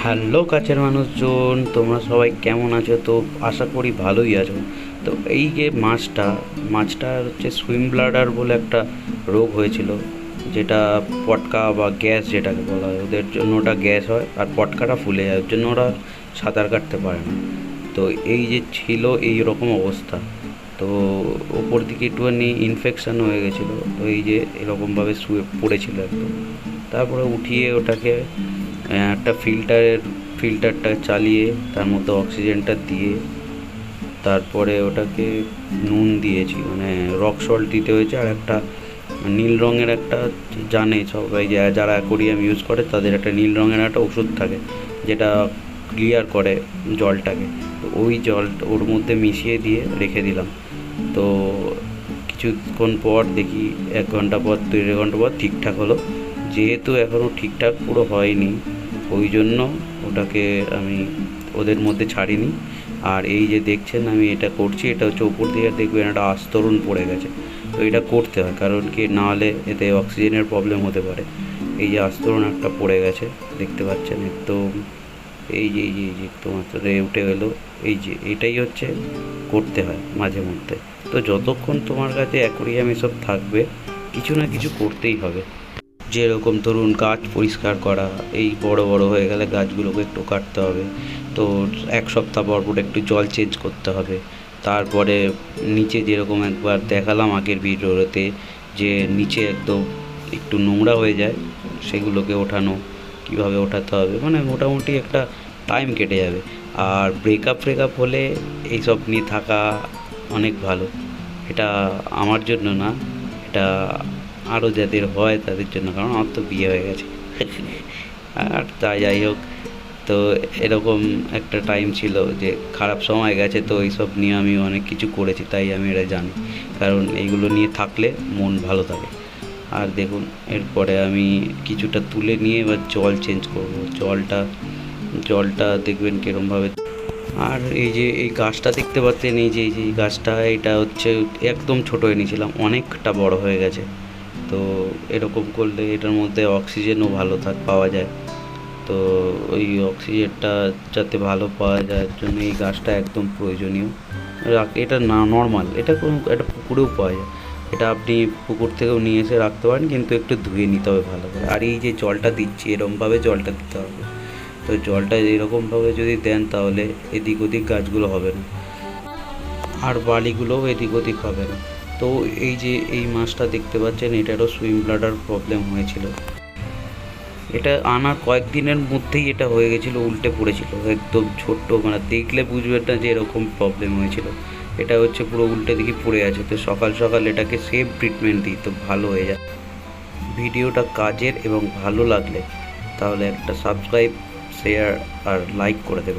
Hello কাছের মানুষজন, তোমরা সবাই কেমন আছো? তো আশা করি ভালোই আছো। তো এই যে মাছটার হচ্ছে সুইম ব্লাডার বলে একটা রোগ হয়েছিল, যেটা পটকা বা গ্যাস যেটাকে বলা হয়, ওদের জন্য ওটা গ্যাস হয় আর পটকাটা ফুলে যায়, ওর জন্য ওরা সাঁতার কাটতে পারে না। তো এই যে ছিল এই রকম অবস্থা, তো ওপর দিকে একটুখানি ইনফেকশান হয়ে গেছিলো, তো এই যে এরকমভাবে শুয়ে পড়েছিল একদম। তারপরে উঠিয়ে ওটাকে একটা ফিল্টারটা চালিয়ে তার মধ্যে অক্সিজেনটা দিয়ে তারপরে ওটাকে নুন দিয়েছি, মানে রক সল্ট দিতে হয়েছে। আর একটা নীল রঙের একটা, জানে সবাই যে যারা অ্যাকোরিয়াম ইউজ করে তাদের একটা নীল রঙের একটা ওষুধ থাকে যেটা ক্লিয়ার করে জলটাকে। তো ওই জল ওর মধ্যে মিশিয়ে দিয়ে রেখে দিলাম। তো কিছুক্ষণ পর দেখি 1 ঘন্টা পর 1.5 ঘন্টা পর ঠিকঠাক হলো। যেহেতু এখনও ঠিকঠাক পুরো হয়নি, ওই জন্য ওটাকে আমি ওদের মধ্যে ছাড়িনি। আর এই যে দেখছেন আমি এটা করছি, এটা হচ্ছে ওপর দিয়ে দেখবেন একটা আস্তরণ পড়ে গেছে। তো এটা করতে হয়, কারণ কি নাহলে এতে অক্সিজেনের প্রবলেম হতে পারে। এই যে আস্তরণ একটা পড়ে গেছে, দেখতে পাচ্ছেন একদম। এই যে একটু মাত্র উঠে গেলো। এই যে এটাই হচ্ছে করতে হয় মাঝে মধ্যে। তো যতক্ষণ তোমার কাছে অ্যাকোরিয়াম এসব থাকবে, কিছু না কিছু করতেই হবে। যেরকম ধরুন গাছ পরিষ্কার করা, এই বড় বড় হয়ে গেলে গাছগুলোকে একটু কাটতে হবে। তো 1 সপ্তাহ পর পর একটু জল চেঞ্জ করতে হবে। তারপরে নিচে যেরকম একবার দেখালাম আগের ভিডিওতে, যে নিচে একদম একটু নোংরা হয়ে যায়, সেগুলোকে ওঠানো, কীভাবে ওঠাতে হবে, মানে মোটামুটি একটা টাইম কেটে যাবে। আর ব্রেকআপ হলে এইসব নিয়ে থাকা অনেক ভালো। এটা আমার জন্য না, এটা আরও যাদের হয় তাদের জন্য, কারণ আমার তো বিয়ে হয়ে গেছে। আর তাই যাই হোক, তো এরকম একটা টাইম ছিল যে খারাপ সময় গেছে, তো এইসব নিয়ে আমি অনেক কিছু করেছি, তাই আমি এটা জানি। কারণ এইগুলো নিয়ে থাকলে মন ভালো থাকে। আর দেখুন, এরপরে আমি কিছুটা তুলে নিয়ে এবার জল চেঞ্জ করবো। জলটা দেখবেন কীরমভাবে। আর এই যে এই গাছটা দেখতে পাচ্ছেন, এই যে এই গাছটা, এটা হচ্ছে একদম ছোটো এনেছিলাম, অনেকটা বড় হয়ে গেছে। তো এরকম করলে এটার মধ্যে অক্সিজেনও ভালো পাওয়া যায়। তো ওই অক্সিজেনটা যাতে ভালো পাওয়া যায় জন্য এই গাছটা একদম প্রয়োজনীয়। এটা না নর্মাল, এটা একটা পুকুরেও পাওয়া যায়। এটা আপনি পুকুর থেকেও নিয়ে এসে রাখতে পারেন, কিন্তু একটু ধুয়ে নিতে হবে ভালো করে। আর এই যে জলটা দিচ্ছি, এরকমভাবে জলটা দিতে হবে। তো জলটা এরকমভাবে যদি দেন তাহলে এদিক ওদিক গাছগুলো হবে না, আর বালিগুলোও এদিক ওদিক হবে না। তো এই যে এই মাছটা দেখতে পাচ্ছেন, এটারও সুইম ব্লাডার প্রবলেম হয়েছিল। এটা আনার কয়েকদিনের মধ্যেই এটা হয়ে গেছিলো, উল্টে পড়েছিল একদম ছোট্ট, মানে দেখলে বুঝবেন না যে এরকম প্রবলেম হয়েছিল। এটা হচ্ছে পুরো উল্টে দিকে পড়ে আছে। তো সকাল সকাল এটাকে সেফ ট্রিটমেন্ট দিই, তো ভালো হয়ে যায়। ভিডিওটা কাজের এবং ভালো লাগলে তাহলে একটা সাবস্ক্রাইব, শেয়ার আর লাইক করে দেবেন।